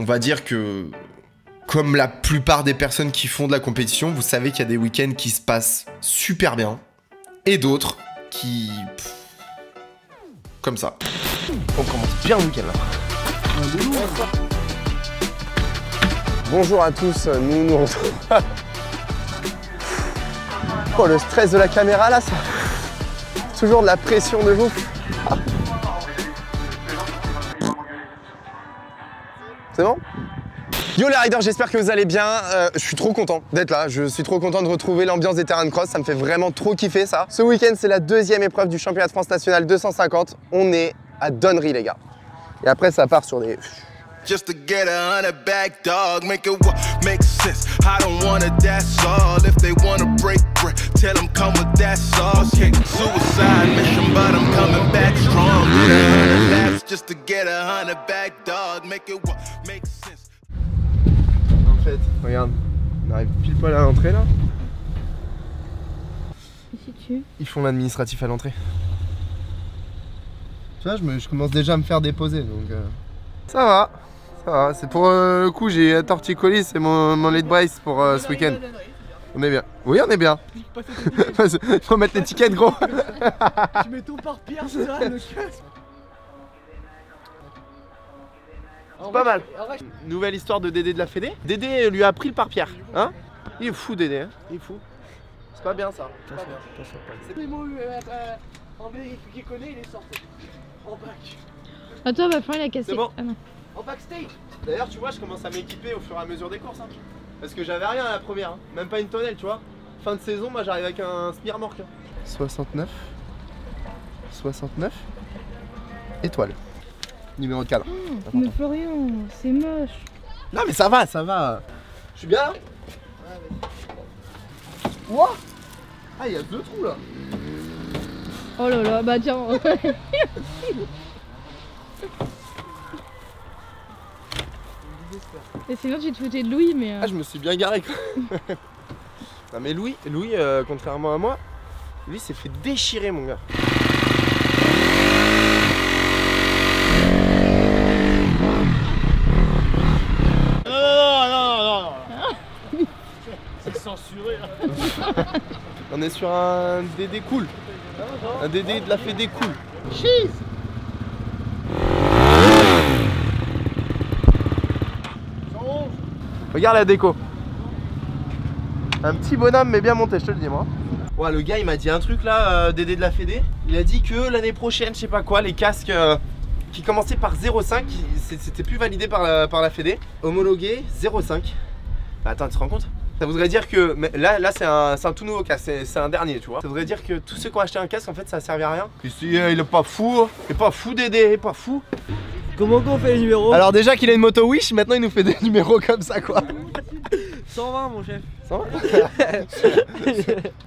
On va dire que, comme la plupart des personnes qui font de la compétition, vous savez qu'il y a des week-ends qui se passent super bien et d'autres qui... comme ça. On commence bien le week-end là. Bonjour à tous, nous retrouvons. Oh, le stress de la caméra là, ça. Toujours de la pression de ouf. C'est bon? Yo les riders, j'espère que vous allez bien. Je suis trop content d'être là. Je suis trop content de retrouver l'ambiance des terrains de cross. Ça me fait vraiment trop kiffer ça. Ce week-end, c'est la deuxième épreuve du championnat de France national 250. On est à Donnery les gars. Et après, ça part sur des... Just to get 100 back, dog, make it make sense. I don't want it, that's all. If they wanna break bread, tell them come with that sauce. Okay. Suicide mission, but I'm coming back strong. That's just to get 100 back, dog, make it make sense. En fait, regarde, on arrive pile poil à l'entrée là. Ils font l'administratif à l'entrée. Tu vois, je commence déjà à me faire déposer donc. Ça va. C'est pour le coup, j'ai un torticolis, c'est mon lead brace pour ce week-end. On est bien. Oui, on est bien. Faut mettre l'étiquette, gros. Tu mets ton pare-pierre, c'est ça, le casque. Pas mal. Nouvelle histoire de Dédé de la Fédé. Dédé lui a pris le pare-pierre. Hein? Il est fou, Dédé. Hein? Il est fou. C'est pas bien ça. C'est les mots en Amérique qui connaît, il est sorti. En bac. Attends, va falloir la casser. C'est bon. Ah non. En backstage. D'ailleurs, tu vois, je commence à m'équiper au fur et à mesure des courses. Hein. Parce que j'avais rien à la première, hein. Même pas une tonnelle, tu vois. Fin de saison, moi j'arrive avec un smirmorque. Hein. 69. Étoile. Numéro de cadre. Oh, mais Florian, c'est moche. Non mais ça va, ça va. Je suis bien là. Ouah. Ah, il y a 2 trous là. Oh là là, bah tiens. Et sinon tu te foutais de Louis, mais... Ah, je me suis bien garé quoi. Non mais Louis, contrairement à moi, lui s'est fait déchirer mon gars. Non. C'est censuré là. On est sur un Dédé cool. Un Dédé de la Fédé cool. Cheese. Regarde la déco. Un petit bonhomme mais bien monté, je te le dis moi. Ouais, le gars il m'a dit un truc là, Dédé de la Fédé. Il a dit que l'année prochaine, je sais pas quoi, les casques qui commençaient par 0,5, c'était plus validé par la Fédé. Homologué 0,5. Bah, attends, tu te rends compte? Ça voudrait dire que là c'est un tout nouveau casque, c'est un dernier, tu vois. Ça voudrait dire que tous ceux qui ont acheté un casque en fait ça servait à rien. Puis si, il est pas fou, il est pas fou Dédé, il est pas fou. Comment on fait les numéros? Alors déjà qu'il a une moto Wish, maintenant il nous fait des numéros comme ça quoi. 120 mon chef. 120.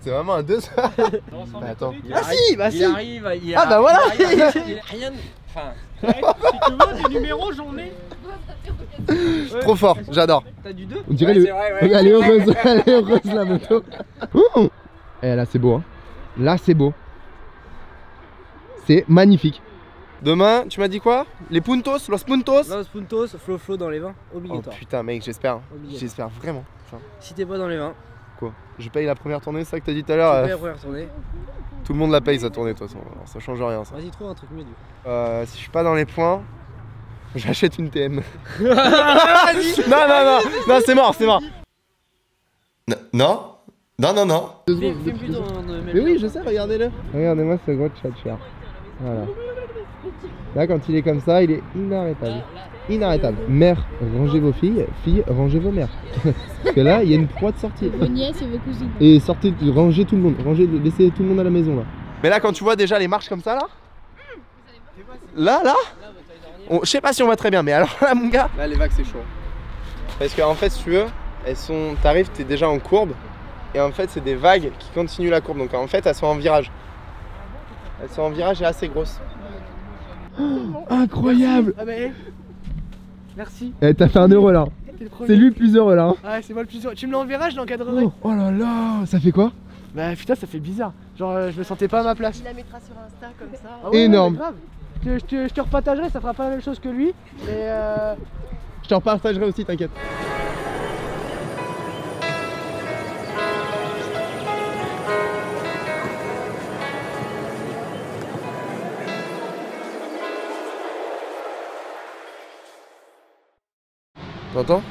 C'est vraiment un 2 ça. Bah, attends. Ah si, bah si. Il arrive, ah bah voilà. Il a rien. Enfin. Si tu veux des numéros, j'en ai. Trop fort, j'adore. T'as du 2? On dirait ouais, elle est heureuse la moto. Eh là c'est beau hein. Là c'est beau. C'est magnifique. Demain, tu m'as dit quoi? Les puntos, los puntos? Los puntos, flow dans les vins, Oh obligatoire. putain mec, j'espère. Obligatoire. J'espère vraiment. Enfin, Si t'es pas dans les vins, quoi? Je paye la première tournée, c'est ça que t'as dit tout à tu l'heure? peux y retourner. Tout le monde la paye sa tournée de toute façon, alors, ça change rien ça. Vas-y, trouve un truc mieux du coup. Si je suis pas dans les points, j'achète une TM. non, c'est mort. Non. Fais plutôt Mais oui, je sais, regardez-le. Regardez-moi ce gros tchatcher. Voilà. Là, quand il est comme ça, il est inarrêtable. Inarrêtable. Mère, rangez vos filles. Filles, rangez vos mères. Parce que là, il y a une proie de sortie. Vos nièces et vos cousines. Et sortez, rangez tout le monde. Laissez tout le monde à la maison là. Mais là, quand tu vois déjà les marches comme ça là. Là je sais pas si on va très bien, mais alors là, mon gars. Là, les vagues, c'est chaud. Parce qu'en fait, si tu veux, t'arrives, t'es déjà en courbe. Et en fait, c'est des vagues qui continuent la courbe. Donc en fait, elles sont en virage. Elles sont en virage et assez grosses. Oh, incroyable! Ah bah, merci. Eh, t'as fait 1 euro là. C'est lui le plus heureux là. Ouais, c'est moi le plus heureux. Tu me l'enverras, je l'encadrerai. Oh là là, ça fait quoi? Bah putain, ça fait bizarre. Genre, je me sentais pas à ma place. Il la mettra sur Insta comme ça. Ah ouais, énorme. Ouais, grave. Je te repartagerai, ça fera pas la même chose que lui. Mais Je t'en partagerai aussi, t'inquiète. T'entends?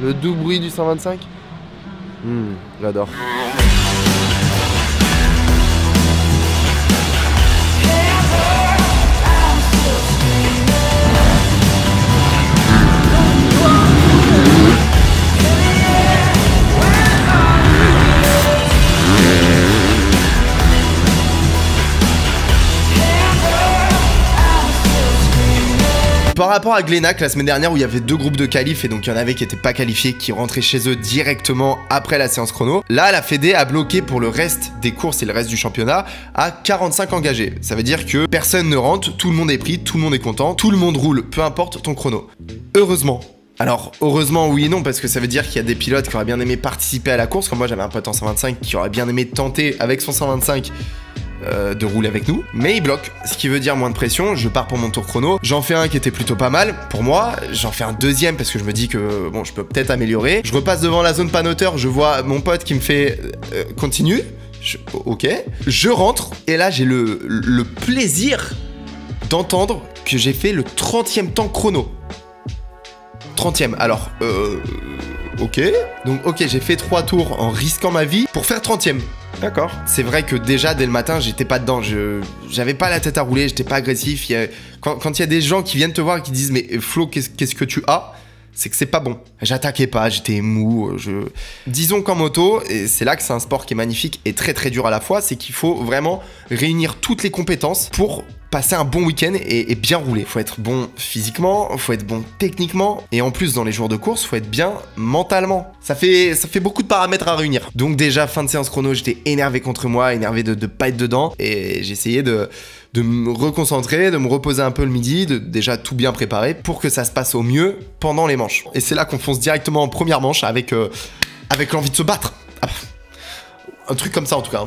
Le doux bruit du 125? J'adore. Par rapport à Glenac la semaine dernière où il y avait 2 groupes de qualifs et donc il y en avait qui n'étaient pas qualifiés, qui rentraient chez eux directement après la séance chrono, là la Fédé a bloqué pour le reste des courses et le reste du championnat à 45 engagés. Ça veut dire que personne ne rentre, tout le monde est pris, tout le monde est content, tout le monde roule, peu importe ton chrono. Heureusement. Alors, heureusement, oui et non, parce que ça veut dire qu'il y a des pilotes qui auraient bien aimé participer à la course, comme moi j'avais un pote en 125 qui aurait bien aimé tenter avec son 125 de rouler avec nous, mais il bloque, ce qui veut dire moins de pression. Je pars pour mon tour chrono, j'en fais un qui était plutôt pas mal pour moi, j'en fais un deuxième parce que je me dis que bon, je peux peut-être améliorer. Je repasse devant la zone panoteur, je vois mon pote qui me fait continue, ok, je rentre et là j'ai le plaisir d'entendre que j'ai fait le 30e temps chrono. 30e, alors ok, donc ok, j'ai fait 3 tours en risquant ma vie pour faire 30e. D'accord. C'est vrai que déjà dès le matin j'étais pas dedans, j'avais pas la tête à rouler, j'étais pas agressif. Quand il y a des gens qui viennent te voir et qui disent mais Flo, qu'est-ce que tu as, c'est que c'est pas bon. J'attaquais pas, j'étais mou. Disons qu'en moto, et c'est là que c'est un sport qui est magnifique et très très dur à la fois, c'est qu'il faut vraiment réunir toutes les compétences pour passer un bon week-end et bien rouler. Faut être bon physiquement, faut être bon techniquement, et en plus dans les jours de course, faut être bien mentalement. Ça fait beaucoup de paramètres à réunir. Donc déjà, fin de séance chrono, j'étais énervé contre moi, énervé de pas être dedans, et j'essayais de me reconcentrer, de me reposer un peu le midi, de déjà tout bien préparer pour que ça se passe au mieux pendant les manches. Et c'est là qu'on fonce directement en première manche avec l'envie de se battre. Ah, un truc comme ça en tout cas.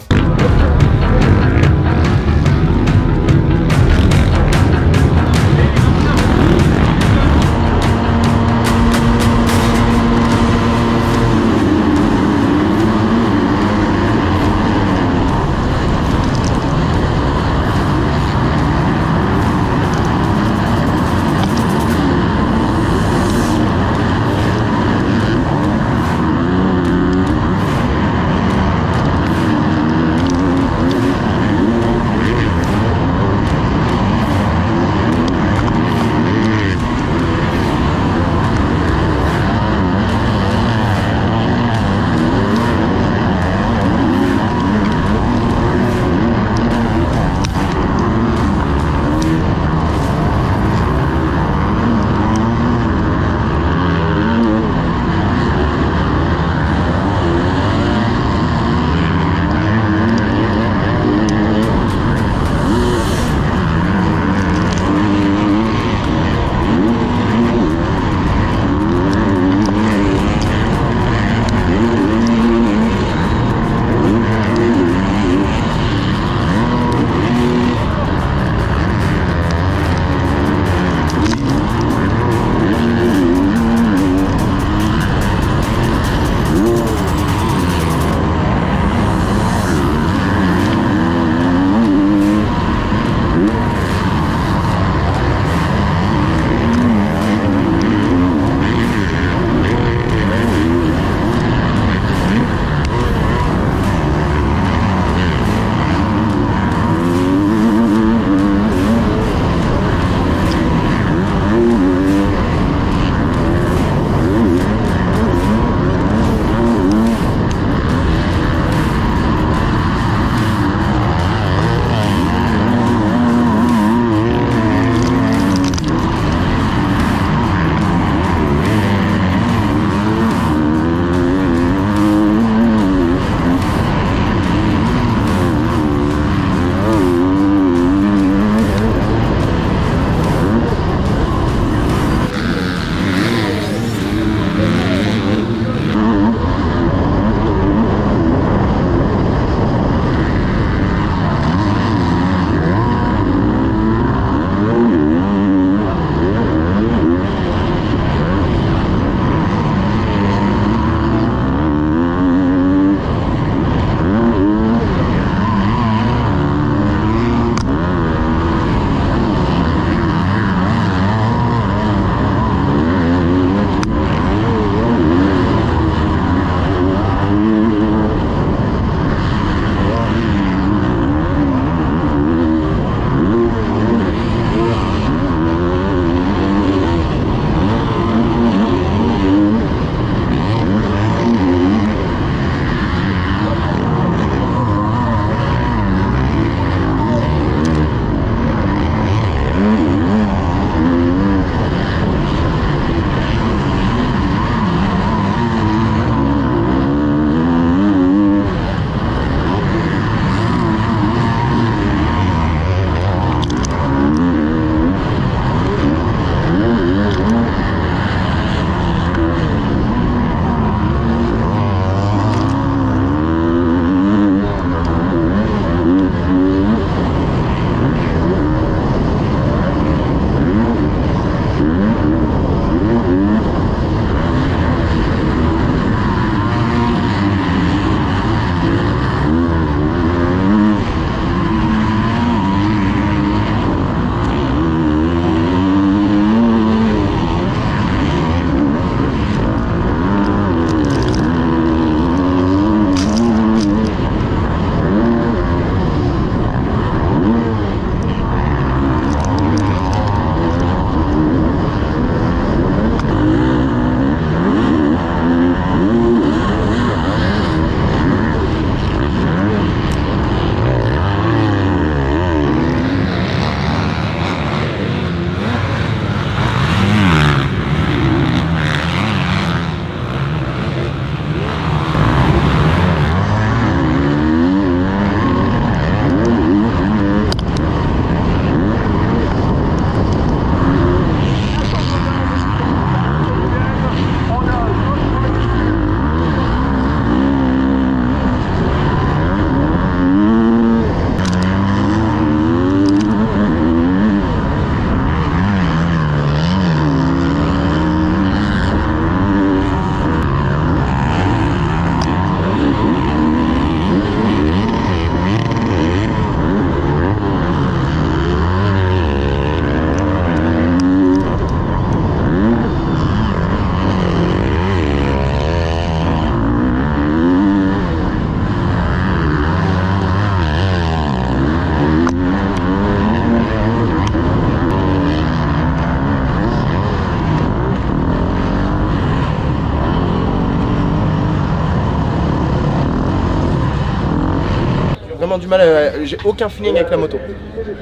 vraiment du mal, j'ai aucun feeling avec la moto.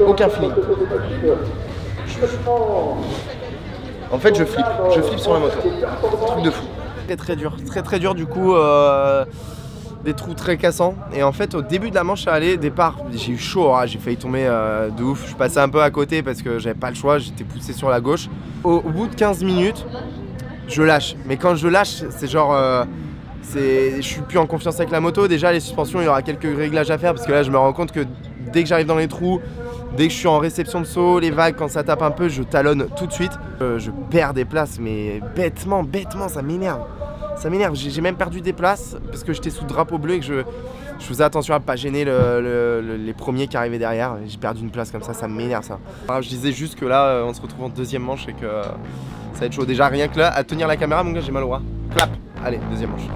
Aucun feeling. En fait je flippe sur la moto. Truc de fou. Très dur du coup, des trous très cassants. Et en fait au début de la manche à aller, départ, j'ai eu chaud, hein, j'ai failli tomber de ouf. Je suis passé un peu à côté parce que j'avais pas le choix, j'étais poussé sur la gauche. Au bout de 15 minutes, je lâche. Mais quand je lâche, c'est genre... je suis plus en confiance avec la moto. Déjà les suspensions, il y aura quelques réglages à faire parce que là je me rends compte que dès que j'arrive dans les trous, dès que je suis en réception de saut, les vagues, quand ça tape un peu, je talonne tout de suite. Je perds des places, mais bêtement, ça m'énerve. Ça m'énerve, j'ai même perdu des places parce que j'étais sous drapeau bleu et que je faisais attention à pas gêner les premiers qui arrivaient derrière. J'ai perdu une place comme ça m'énerve ça. Alors, je disais juste que là, on se retrouve en deuxième manche et que ça va être chaud. Déjà rien que là, à tenir la caméra, mon gars, j'ai mal au bras. Clap. Allez, deuxième manche.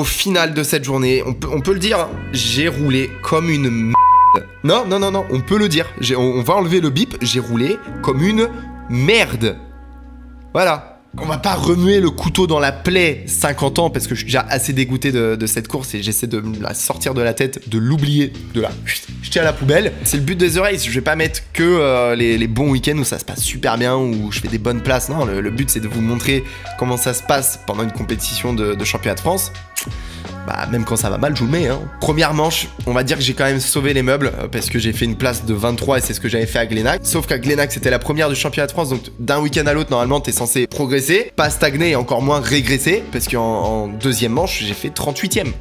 au final de cette journée, on peut le dire, j'ai roulé comme une merde. Non, on peut le dire. On va enlever le bip, j'ai roulé comme une merde. Voilà. On va pas remuer le couteau dans la plaie 50 ans parce que je suis déjà assez dégoûté de cette course et j'essaie de me la sortir de la tête, de l'oublier, de la jeter à la poubelle. C'est le but des The Race, je vais pas mettre que les bons week-ends où ça se passe super bien, où je fais des bonnes places. Non, le but c'est de vous montrer comment ça se passe pendant une compétition de championnat de France. Bah même quand ça va mal, je vous le mets hein. Première manche, on va dire que j'ai quand même sauvé les meubles parce que j'ai fait une place de 23 et c'est ce que j'avais fait à Glenac. Sauf qu'à Glenac c'était la première du championnat de France, donc d'un week-end à l'autre normalement t'es censé progresser, pas stagner et encore moins régresser, parce qu'en deuxième manche j'ai fait 38ème.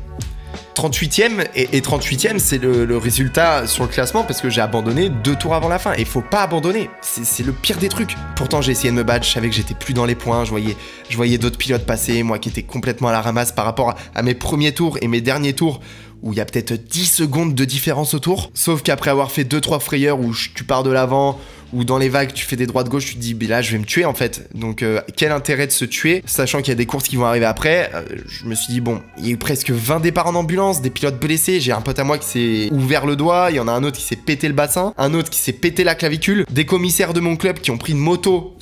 38ème et 38ème c'est le résultat sur le classement parce que j'ai abandonné 2 tours avant la fin et faut pas abandonner, c'est le pire des trucs. Pourtant j'ai essayé de me battre, je savais que j'étais plus dans les points, je voyais d'autres pilotes passer, moi qui étais complètement à la ramasse par rapport à mes premiers tours et mes derniers tours où il y a peut-être 10 secondes de différence autour. Sauf qu'après avoir fait 2-3 frayeurs où tu pars de l'avant, ou dans les vagues tu fais des droites-gauche, tu te dis, mais là je vais me tuer en fait. Donc quel intérêt de se tuer, sachant qu'il y a des courses qui vont arriver après. Je me suis dit, bon, il y a eu presque 20 départs en ambulance, des pilotes blessés, j'ai un pote à moi qui s'est ouvert le doigt, il y en a un autre qui s'est pété le bassin, un autre qui s'est pété la clavicule, des commissaires de mon club qui ont pris une moto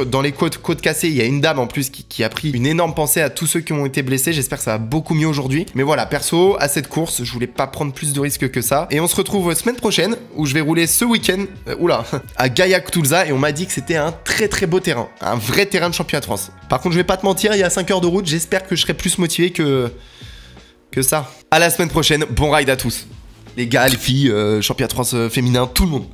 dans les côtes cassées, il y a une dame en plus qui a pris une énorme pensée à tous ceux qui ont été blessés, j'espère que ça va beaucoup mieux aujourd'hui. Mais voilà, perso, à cette course, je voulais pas prendre plus de risques que ça. Et on se retrouve semaine prochaine, où je vais rouler ce week-end, à Gaillac-Toulza, et on m'a dit que c'était un très très beau terrain, un vrai terrain de championnat de France. Par contre, je vais pas te mentir, il y a 5 heures de route, j'espère que je serai plus motivé que ça. À la semaine prochaine, bon ride à tous. Les gars, les filles, championnat de France féminin, tout le monde.